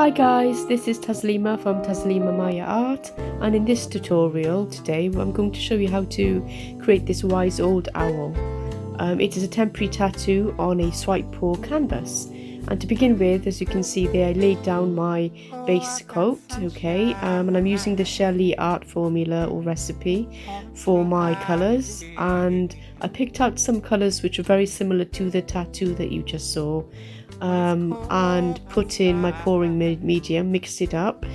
Hi guys, this is Taslima from Taslima Maya Art, and in this tutorial today I'm going to show you how to create this wise old owl. It is a temporary tattoo on a swipe paw canvas, and to begin with, as you can see there, I laid down my base coat, and I'm using the Shelley art formula or recipe for my colours, and I picked out some colours which are very similar to the tattoo that you just saw. And put in my pouring medium, mixed it up.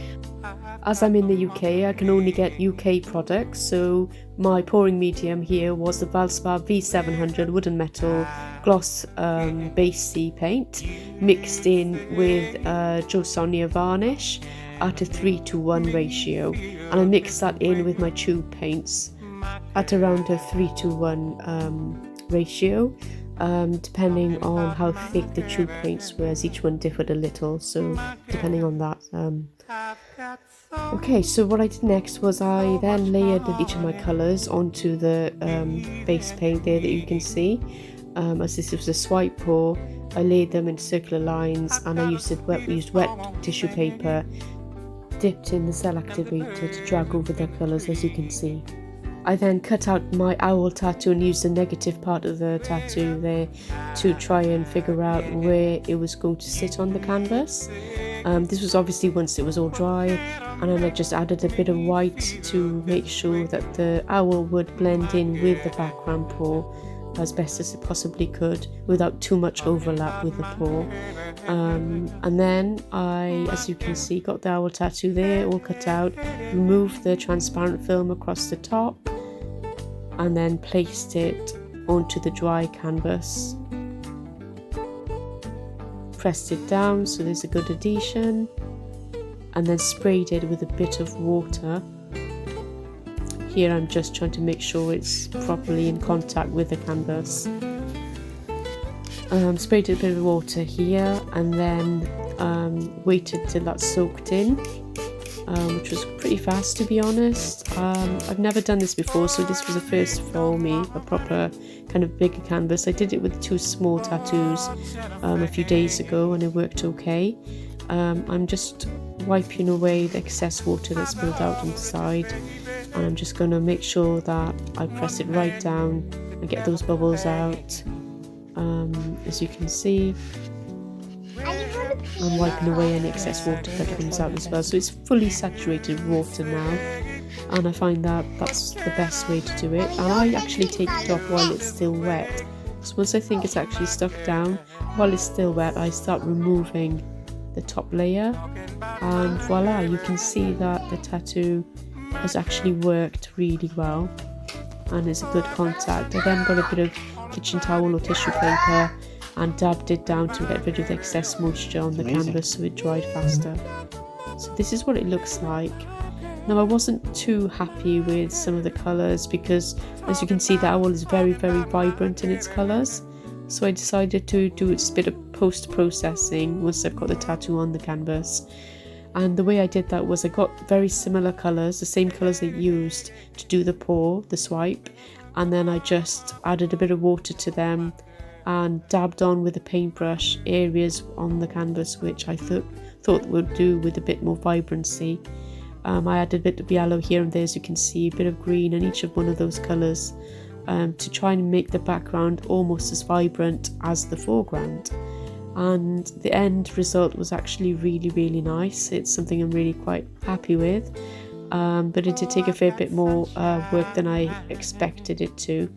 As I'm in the UK, I can only get UK products, so my pouring medium here was the Valspar V700 wooden metal gloss base C paint, mixed in with Jo Sonja varnish at a 3:1 ratio, and I mixed that in with my tube paints at around a 3:1 ratio. Depending on how thick the tube paints were, as each one differed a little, so depending on that. Okay, so what I did next was I then layered each of my colours onto the base paint there that you can see. As this was a swipe paw, I laid them in circular lines, and I used wet tissue paper dipped in the cell activator to drag over the colours, as you can see. I then cut out my owl tattoo and used the negative part of the tattoo there to try and figure out where it was going to sit on the canvas. This was obviously once it was all dry, and then I just added a bit of white to make sure that the owl would blend in with the background paw as best as it possibly could without too much overlap with the paw. And then I, as you can see, got the owl tattoo there all cut out, removed the transparent film across the top, and then placed it onto the dry canvas. Pressed it down so there's a good adhesion, and then sprayed it with a bit of water. Here I'm just trying to make sure it's properly in contact with the canvas. Sprayed a bit of water here, and then waited till that soaked in, which was pretty fast, to be honest. I've never done this before, so this was a first for me, a proper kind of bigger canvas. I did it with 2 small tattoos a few days ago, and it worked okay. I'm just wiping away the excess water that's spilled out on the side, and I'm just going to make sure that I press it right down and get those bubbles out. As you can see, I'm wiping away any excess water that comes out as well, so it's fully saturated water now, and I find that that's the best way to do it. And I actually take it off while it's still wet, so once I think it's actually stuck down, while it's still wet, I start removing the top layer, and voila, you can see that the tattoo has actually worked really well and it's a good contact. I then got a bit of kitchen towel or tissue paper and dabbed it down to get rid of the excess moisture on the canvas so it dried faster. So this is what it looks like. Now, I wasn't too happy with some of the colours because, as you can see, the owl is very, very vibrant in its colours. So I decided to do a bit of post-processing once I've got the tattoo on the canvas. And the way I did that was I got very similar colours, the same colours I used to do the paw, the swipe, and then I just added a bit of water to them and dabbed on with a paintbrush areas on the canvas which I thought would do with a bit more vibrancy. I added a bit of yellow here and there, as you can see, a bit of green in each of one of those colours to try and make the background almost as vibrant as the foreground. And the end result was actually really, really nice. It's something I'm really quite happy with, but it did take a fair bit more work than I expected it to.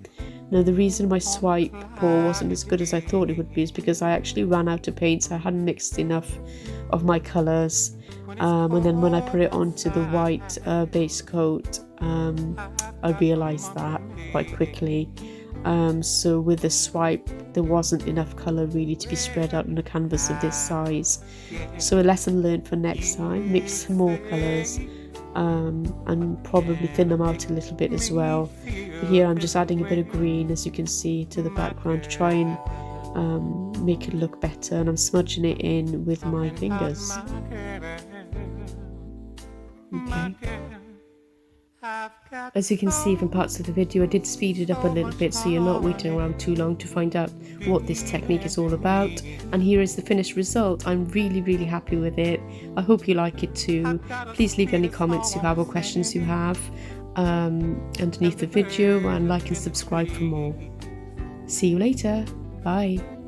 Now, the reason my swipe paw wasn't as good as I thought it would be is because I actually ran out of paints. I hadn't mixed enough of my colours, and then when I put it onto the white base coat, I realised that quite quickly. So with the swipe, there wasn't enough colour really to be spread out on a canvas of this size. So a lesson learned for next time: mix some more colours and probably thin them out a little bit as well. Here I'm just adding a bit of green, as you can see, to the background to try and make it look better, and I'm smudging it in with my fingers. Okay. As you can see from parts of the video, I did speed it up a little bit so you're not waiting around too long to find out what this technique is all about. And here is the finished result. I'm really happy with it. I hope you like it too. Please leave any comments you have or questions you have underneath the video, and like and subscribe for more. See you later. Bye.